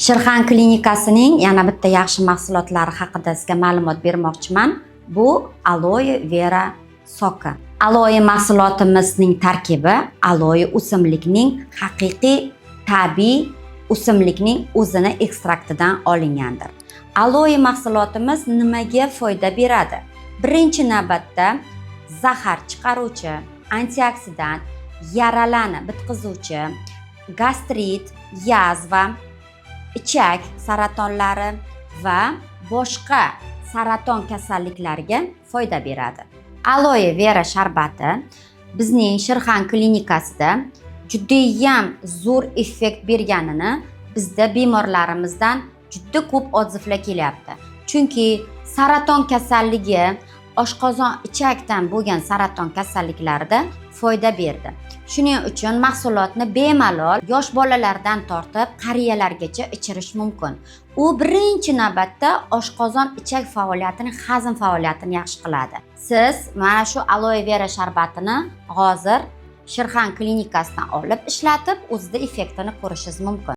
Shirxan klinikasining yana bitta yaxshi mahsulotlari haqida sizga ma'lumot bermoqchiman. Bu aloe vera soki. Aloe mahsulotimizning tarkibi aloe o'simlikning haqiqiy tabiiy o'simlikning o'zini ekstraktidan olingandir. Aloe mahsulotimiz nimaga foyda beradi? Birinchi navbatda zahar chiqaruvchi, antioksidant, yaralarni bitqizuvchi, gastrit, yazva, ichak saratonlari va boshqa saraton kasalliklariga foyda beradi. Aloe vera sharbati bizning Shirxan klinikasida judayam zo'r effekt berganini bizda bemorlarimizdan juda ko'p odzivlar kelyapti. Chunki saraton kasalligi, oshqozon ichakdan bo'lgan saraton kasalliklarida foyda berdi. Shuning uchun mahsulotni bemalol yosh bolalardan tortib qariyalargacha ichirish mumkin. U birinchi navbatda oshqozon ichak faoliyatini, hazm faoliyatini yaxshi qiladi. Siz mana shu aloe vera sharbatini hozir Shirxan klinikasidan olib ishlatib, o'zida effektini ko'rishingiz mumkin.